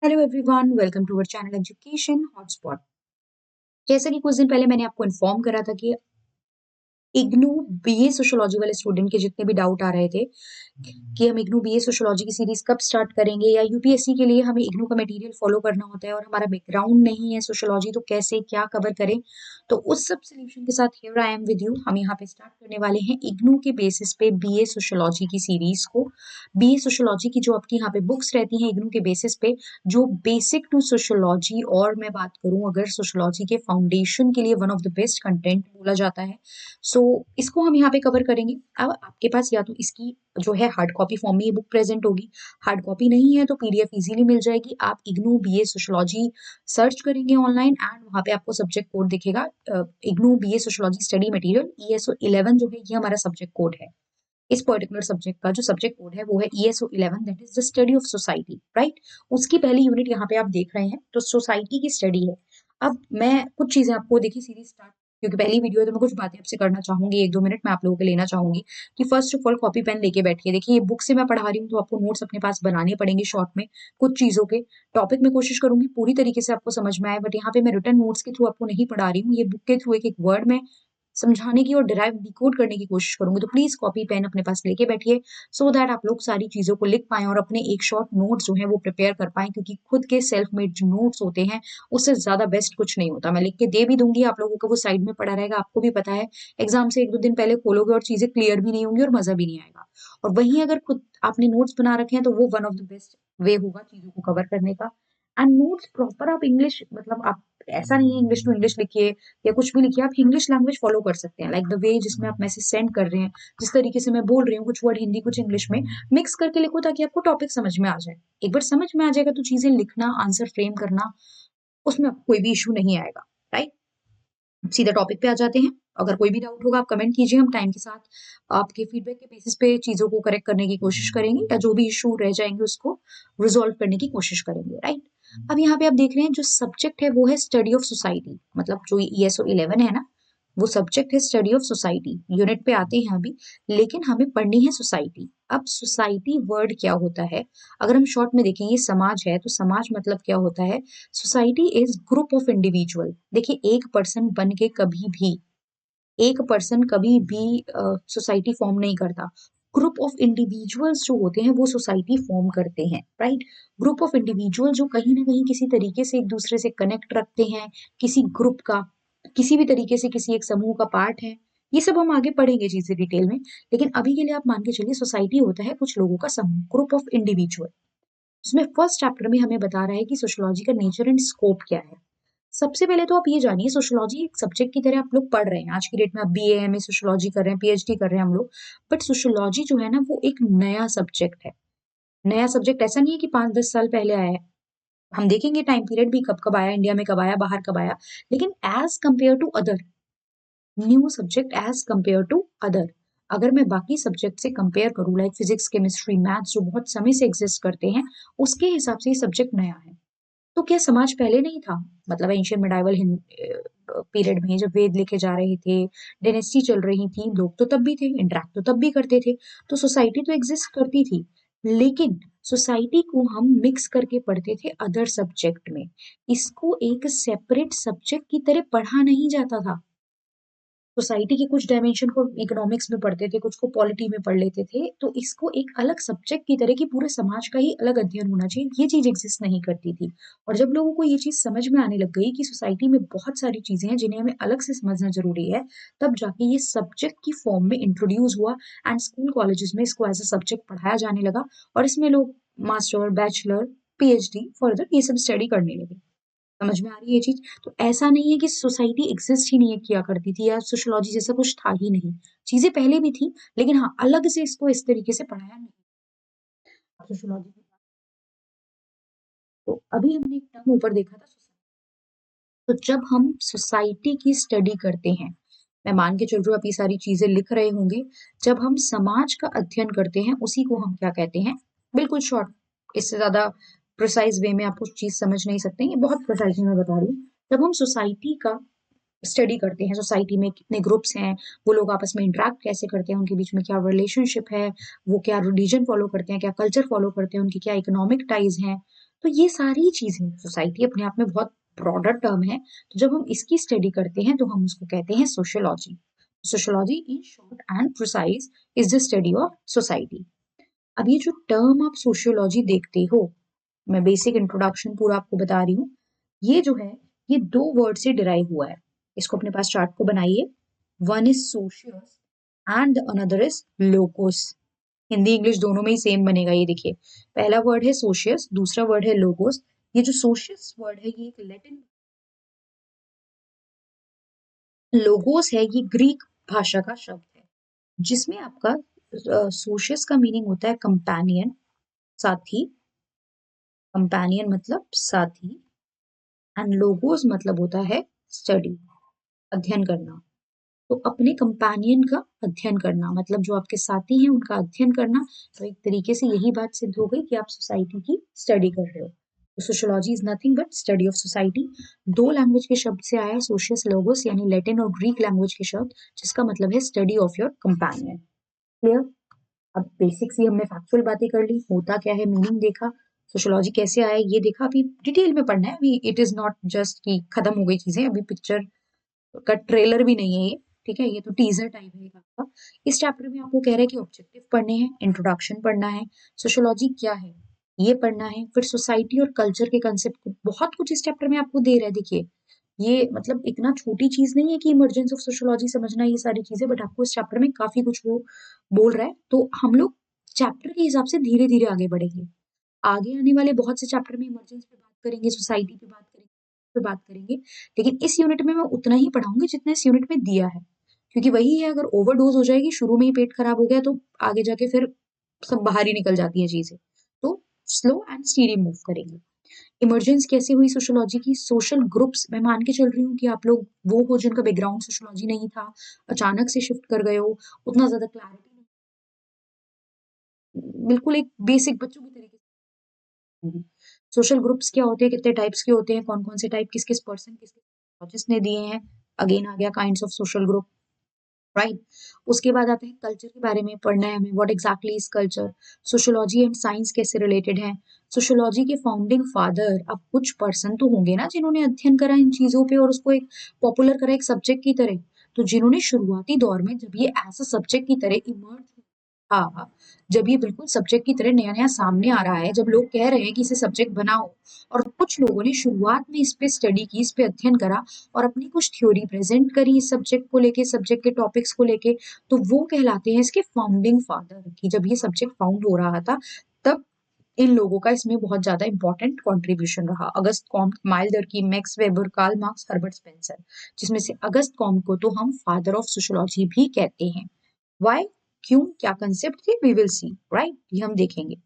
Hello everyone, welcome to our channel education hotspot. जैसा कि कुछ दिन पहले मैंने आपको इन्फॉर्म करा था कि इग्नू बीए सोशियोलॉजी वाले स्टूडेंट के जितने भी डाउट आ रहे थे कि हम इग्नू बीए सोशियोलॉजी की सीरीज कब स्टार्ट करेंगे, या यूपीएससी के लिए हमें इग्नू का मटेरियल फॉलो करना होता है और हमारा बैकग्राउंड नहीं है सोशियोलॉजी, तो कैसे क्या कवर करें। तो उस सब सोल्यूशन के साथ here I am with you. हम यहाँ पे स्टार्ट करने वाले हैं इग्नू के बेसिस पे बीए सोशियोलॉजी की सीरीज को। बीए सोशियोलॉजी की जो आपकी यहाँ पे बुक्स रहती हैं इग्नू के बेसिस पे, जो बेसिक टू सोशियोलॉजी, और मैं बात करूं अगर सोशियोलॉजी के फाउंडेशन के लिए one of the best content बोला जाता है, सो इसको हम यहाँ पे कवर करेंगे। अब आपके पास या तो इसकी जो है हार्ड कॉपी फॉर्म में ये बुक प्रेजेंट होगी, हार्ड कॉपी नहीं है तो पीडीएफ इजीली मिल जाएगी। आप इग्नू बीए सोशियोलॉजी सर्च करेंगे ऑनलाइन एंड वहाँ पे आपको सब्जेक्ट कोड दिखेगा, IGNOU BA sociology study material ESO 11 जो है ये हमारा सब्जेक्ट कोड है। इस पर्टिकुलर सब्जेक्ट का जो सब्जेक्ट कोड है वो है ESO 11, that is the study of society, right. उसकी पहली यूनिट यहाँ पे आप देख रहे हैं, तो सोसाइटी की स्टडी है। अब मैं कुछ चीजें आपको देखी सीरीज स्टार्ट, क्योंकि पहली वीडियो है तो मैं कुछ बातें आपसे करना चाहूंगी, 1-2 मिनट मैं आप लोगों के लेना चाहूंगी कि first of all copy pen लेके बैठिए। देखिए ये बुक से मैं पढ़ा रही हूँ तो आपको नोट्स अपने पास बनाने पड़ेंगे शॉर्ट में। कुछ चीजों के टॉपिक में कोशिश करूंगी पूरी तरीके से आपको समझ में आए, बट यहाँ पे मैं रिटर्न नोट्स के थ्रू आपको नहीं पढ़ा रही हूँ, ये बुक के थ्रू एक एक वर्ड में समझाने की और डिराइव डिकोड करने की कोशिश करूंगी। तो प्लीज कॉपी पेन अपने पास लेके बैठिए, सो दैट आप लोग सारी चीजों को लिख पाएं और अपने एक शॉर्ट नोट्स जो है वो प्रिपेयर कर पाएं, क्योंकि खुद के सेल्फ मेड जो नोट्स होते हैं उससे ज्यादा बेस्ट कुछ नहीं होता। मैं लिख के दे भी दूंगी आप लोगों को, वो साइड में पड़ा रहेगा, आपको भी पता है एग्जाम से 1-2 दिन पहले खोलोगे और चीजें क्लियर भी नहीं होंगी और मजा भी नहीं आएगा। और वहीं अगर खुद आपने नोट्स बना रखे हैं तो वो one of the best way होगा चीजों को कवर करने का। एंड नोट्स प्रॉपर आप इंग्लिश, मतलब आप ऐसा नहीं है इंग्लिश टू इंग्लिश लिखिए या कुछ भी लिखिए, आप इंग्लिश लैंग्वेज फॉलो कर सकते हैं, लाइक द वे जिसमें आप मैसेज सेंड कर रहे हैं, जिस तरीके से मैं बोल रही हूँ, कुछ वर्ड हिंदी कुछ इंग्लिश में मिक्स करके लिखो ताकि आपको टॉपिक समझ में आ जाए। एक बार समझ में आ जाएगा तो चीजें लिखना, आंसर फ्रेम करना, उसमें आपको कोई भी इशू नहीं आएगा, राइट। सीधा टॉपिक पे आ जाते हैं। अगर कोई भी डाउट होगा आप कमेंट कीजिए, हम टाइम के साथ आपके फीडबैक के बेसिस पे चीजों को करेक्ट करने की कोशिश करेंगे, या जो भी इशू रह जाएंगे उसको रिजॉल्व करने की कोशिश करेंगे, राइट। अब यहाँ पे आप देख रहे हैं जो सब्जेक्ट है वो है स्टडी ऑफ सोसाइटी, मतलब जो ईएसओ 11 है ना, वो सब्जेक्ट है स्टडी ऑफ सोसाइटी। यूनिट पे आते हैं अभी, लेकिन हमें पढ़नी है सोसाइटी। अब सोसाइटी वर्ड क्या होता है, अगर हम शॉर्ट में देखेंगे समाज है, तो समाज मतलब क्या होता है, society is group of individual. देखिए एक पर्सन बन के कभी भी, एक पर्सन कभी भी सोसाइटी फॉर्म नहीं करता। ग्रुप ऑफ इंडिविजुअल्स जो होते हैं वो सोसाइटी फॉर्म करते हैं, राइट। ग्रुप ऑफ इंडिविजुअल जो कहीं ना कहीं किसी तरीके से एक दूसरे से कनेक्ट रखते हैं, किसी ग्रुप का, किसी भी तरीके से किसी एक समूह का पार्ट है। ये सब हम आगे पढ़ेंगे चीजें डिटेल में, लेकिन अभी के लिए आप मान के चलिए सोसाइटी होता है कुछ लोगों का समूह, ग्रुप ऑफ इंडिविजुअल। इसमें फर्स्ट चैप्टर में हमें बता रहा है कि सोशियोलॉजी का नेचर एंड स्कोप क्या है। सबसे पहले तो आप ये जानिए, सोशियोलॉजी एक सब्जेक्ट की तरह आप लोग पढ़ रहे हैं, आज की डेट में आप बीए एमए सोशियोलॉजी कर रहे हैं, पीएचडी कर रहे हैं हम लोग, बट सोशियोलॉजी जो है ना वो एक नया सब्जेक्ट है। नया सब्जेक्ट ऐसा नहीं है कि 5-10 साल पहले आया है। हम देखेंगे टाइम पीरियड भी कब कब आया, इंडिया में कब आया, बाहर कब आया, लेकिन as compare to other, new subject as compare to other. अगर मैं बाकी सब्जेक्ट से कंपेयर करूँ, लाइक फिजिक्स केमिस्ट्री मैथ्स जो बहुत समय से एग्जिस्ट करते हैं, उसके हिसाब से ये सब्जेक्ट नया है। तो क्या समाज पहले नहीं था, मतलब एंशियंट मिडाइवल पीरियड में जब वेद लिखे जा रहे थे, डायनेस्टी चल रही थी, लोग तो तब भी थे, इंटरेक्ट तो तब भी करते थे, तो सोसाइटी तो एग्जिस्ट करती थी। लेकिन सोसाइटी को हम मिक्स करके पढ़ते थे अदर सब्जेक्ट में, इसको एक सेपरेट सब्जेक्ट की तरह पढ़ा नहीं जाता था। सोसाइटी के कुछ डायमेंशन को इकोनॉमिक्स में पढ़ते थे, कुछ को पॉलिटी में पढ़ लेते थे, तो इसको एक अलग सब्जेक्ट की तरह की पूरे समाज का ही अलग अध्ययन होना चाहिए, ये चीज एग्जिस्ट नहीं करती थी। और जब लोगों को ये चीज समझ में आने लग गई कि सोसाइटी में बहुत सारी चीजें हैं जिन्हें हमें अलग से समझना जरूरी है, तब जाके ये सब्जेक्ट की फॉर्म में इंट्रोड्यूस हुआ एंड स्कूल कॉलेजेस में इसको एज अ सब्जेक्ट पढ़ाया जाने लगा, और इसमें लोग मास्टर, बैचलर, पीएचडी फर्दर ये सब स्टडी करने लगे। समझ में आ रही है ये चीज। तो ऐसा नहीं है कि सोसाइटी एग्जिस्ट ही नहीं किया करती थी या सोशियोलॉजी जैसा कुछ था ही नहीं, चीजें पहले भी थी, लेकिन हाँ अलग से इसको इस तरीके से पढ़ाया नहीं सोशियोलॉजी। तो अभी हमने एक टर्म ऊपर देखा था society। तो जब हम सोसाइटी की स्टडी करते हैं, मैं मान के चल रही हूँ आप ये सारी चीजें लिख रहे होंगे, जब हम समाज का अध्ययन करते हैं उसी को हम क्या कहते हैं, बिल्कुल शॉर्ट, इससे ज्यादा प्रिसाइज वे में आप कुछ चीज समझ नहीं सकते, ये बहुत प्रिसाइज मैं बता रही हूँ। जब हम सोसाइटी का स्टडी करते हैं, सोसाइटी में कितने ग्रुप्स हैं, वो लोग आपस में इंटरेक्ट कैसे करते हैं, उनके बीच में क्या रिलेशनशिप है, वो क्या रिलीजन फॉलो करते हैं, क्या कल्चर फॉलो करते हैं, उनकी क्या इकोनॉमिक टाइज हैं, तो ये सारी चीजें, सोसाइटी अपने आप में बहुत ब्रॉडर टर्म है, तो जब हम इसकी स्टडी करते हैं तो हम उसको कहते हैं sociology. Sociology in short and precise is the study of society. अब ये जो टर्म आप सोशियोलॉजी देखते हो, मैं बेसिक इंट्रोडक्शन पूरा आपको बता रही हूँ, ये जो है ये दो वर्ड से डिराइव हुआ है। इसको अपने पास चार्ट को बनाइए। One is socius and another is locus. Hindi English दोनों में ही सेम बनेगा, ये देखिए। पहला वर्ड है सोशियस, दूसरा वर्ड है लोगोस। ये जो सोशियस वर्ड है ये एक लैटिन, लोगोस है ये ग्रीक भाषा का शब्द है, जिसमें आपका सोशियस का मीनिंग होता है कंपेनियन, साथी। कंपेनियन मतलब साथी। एंड लोगोस मतलब होता है स्टडी, अध्ययन करना। तो अपने कंपेनियन का अध्ययन करना मतलब जो आपके साथी हैं उनका अध्ययन करना। तो एक तरीके से यही बात सिद्ध हो गई कि आप सोसाइटी की स्टडी कर रहे हो। तो sociology is nothing but study of society. दो लैंग्वेज के शब्द से आया है सोशियस लोगोस, यानी लैटिन और ग्रीक लैंग्वेज के शब्द, जिसका मतलब है study of your companion. Clear? अब बेसिक सी हमने फैक्चुअल बातें कर ली, होता क्या है मीनिंग देखा, सोशियोलॉजी कैसे आया ये देखा। अभी डिटेल में पढ़ना है, अभी इट इज नॉट जस्ट कि खत्म हो गई चीजें, अभी पिक्चर का ट्रेलर भी नहीं है ये, ठीक है, ये तो टीजर टाइप है आपका। इस चैप्टर में आपको कह रहा है कि ऑब्जेक्टिव पढ़ने हैं, इंट्रोडक्शन पढ़ना है, सोशियोलॉजी क्या है ये पढ़ना है, फिर सोसाइटी और कल्चर के कंसेप्ट, बहुत कुछ इस चैप्टर में आपको दे रहा है। देखिए ये मतलब इतना छोटी चीज नहीं है कि इमरजेंस ऑफ सोशियोलॉजी समझना ये सारी चीजें, बट आपको इस चैप्टर में काफी कुछ वो बोल रहा है। तो हम लोग चैप्टर के हिसाब से धीरे धीरे आगे बढ़ेंगे। आगे आने वाले बहुत से चैप्टर में इमरजेंस पे बात करेंगे, सोसाइटी पे बात करेंगे, पे बात करेंगे, लेकिन इस यूनिट में मैं उतना ही पढ़ाऊंगी जितना इस यूनिट में दिया है। क्योंकि वही है, अगर ओवरडोज हो जाएगी, शुरू में ही पेट खराब हो गया, तो आगे जाके फिर सब बाहर ही निकल जाती हैं चीजें। तो स्लो एंड स्टीडी मूव करेंगे। इमरजेंस कैसे हुई सोशियोलॉजी की? सोशल ग्रुप्स, मैं मान के चल रही हूँ कि आप लोग वो हो जिनका बैकग्राउंड सोशियोलॉजी नहीं था, अचानक से शिफ्ट कर गए हो, उतना ज्यादा क्लैरिटी नहीं, बिल्कुल एक बेसिक बच्चों की तरीके से। सोशल ग्रुप्स क्या होते हैं, कितने टाइप्स के होते हैं, कौन कौन से टाइप, किस किस पर्सन, किस किस ने दिए हैं, अगेन आ गया kinds of social group, right. उसके बाद आते हैं कल्चर के बारे में पढ़ना है हमें, what exactly is culture, sociology and science कैसे रिलेटेड है, सोशियोलॉजी के फाउंडिंग फादर, अब कुछ पर्सन तो होंगे ना जिन्होंने अध्ययन करा इन चीजों पे और उसको एक पॉपुलर करा एक सब्जेक्ट की तरह। तो जिन्होंने शुरुआती दौर में जब ये एज अ सब्जेक्ट की तरह इमर्ज, हाँ हाँ, जब ये बिल्कुल सब्जेक्ट की तरह नया नया सामने आ रहा है, जब लोग कह रहे हैं कि इसे सब्जेक्ट बनाओ, और कुछ लोगों ने शुरुआत में इस पे स्टडी की, इस पे अध्ययन करा और अपनी कुछ थ्योरी प्रेजेंट करी इस सब्जेक्ट को लेके, सब्जेक्ट के टॉपिक्स को लेके, तो वो कहलाते हैं इसके फाउंडिंग फादर। कि जब ये सब्जेक्ट फाउंड हो रहा था तब इन लोगों का इसमें बहुत ज्यादा इंपॉर्टेंट कंट्रीब्यूशन रहा। अगस्त कॉम्ट, माइल्स की, Max Weber, Karl Marx, Herbert Spencer, जिसमें से अगस्त कॉम्ट को तो हम फादर ऑफ सोशियोलॉजी भी कहते हैं। वाई, क्यों, क्या कंसेप्ट थे, वी विल सी, राइट, ये हम देखेंगे।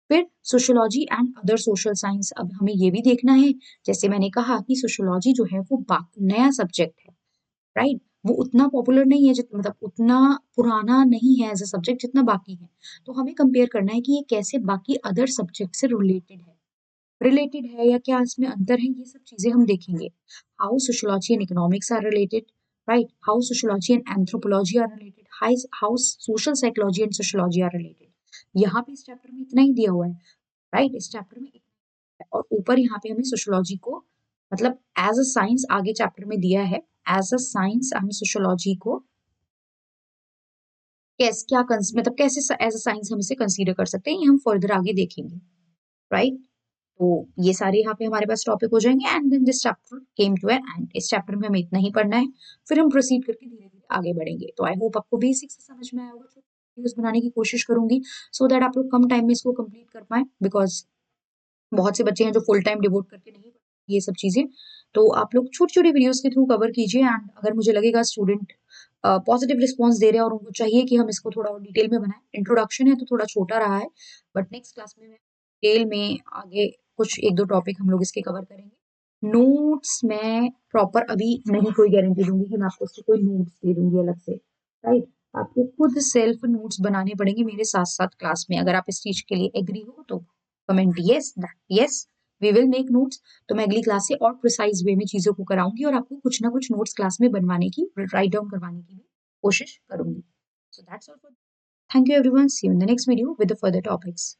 फिर sociology and other social science, अब हमें ये भी देखना है, जैसे मैंने कहा कि सोशियोलॉजी जो है वो नया सब्जेक्ट है, राइट, वो उतना पॉपुलर नहीं है, मतलब उतना पुराना नहीं है एज अ सब्जेक्ट जितना बाकी है। तो हमें कंपेयर करना है कि ये कैसे बाकी अदर सब्जेक्ट से रिलेटेड है या क्या इसमें अंतर है, ये सब चीजें हम देखेंगे। How sociology and economics are related, right, how sociology and anthropology are related, how social psychology and sociology are related. यहाँ पे इस चैप्टर में इतना ही दिया हुआ है, राइट, इस चैप्टर में इतना ही है। और ऊपर यहाँ पे हमें सोशियोलॉजी को मतलब एज अ साइंस आगे चैप्टर में दिया है, एज अ साइंस हम सोशियोलॉजी को कैसे क्या मतलब कैसे एज अ साइंस हम इसे कंसीडर कर सकते हैं, ये हम फर्दर आगे देखेंगे, राइट। तो ये सारे यहाँ पे हमारे पास टॉपिक हो जाएंगे and then this chapter came to an end. इस चैप्टर में हमें इतना ही पढ़ना है, फिर हम प्रोसीड करके धीरे धीरे आगे बढ़ेंगे। तो आई होप आपको बेसिक से समझ में आया होगा। वीडियोस बनाने की कोशिश करूंगी सो दैट आप लोग कम टाइम में इसको कंप्लीट कर पाए, बिकॉज बहुत से बच्चे हैं जो फुल टाइम डिवोट करके नहीं पढ़ते ये सब चीजें। तो आप लोग छोटी छोटी वीडियोस के थ्रू कवर कीजिए, एंड अगर मुझे लगेगा स्टूडेंट पॉजिटिव रिस्पॉन्स दे रहे हैं और उनको चाहिए कि हम इसको थोड़ा और डिटेल में बनाएं, इंट्रोडक्शन है तो थोड़ा छोटा रहा है, बट नेक्स्ट क्लास में मैं डिटेल में आगे कुछ एक दो टॉपिक हम लोग इसके कवर करेंगे। नोट्स मैं प्रॉपर अभी नहीं कोई गारंटी दूंगी कि मैं आपको उसके कोई नोट्स दे दूंगी अलग से, राइट। आपको खुद सेल्फ नोट्स बनाने पड़ेंगे मेरे साथ साथ क्लास में। अगर आप इस चीज के लिए एग्री हो तो comment yes, yes we will make notes. तो मैं अगली क्लास से और प्रिसाइज वे में चीजों को कराऊंगी और आपको कुछ ना कुछ नोट्स क्लास में बनवाने की, राइट डाउन करवाने की भी कोशिश करूंगी। So that's all for, thank you everyone, see you in the next video with the further topics.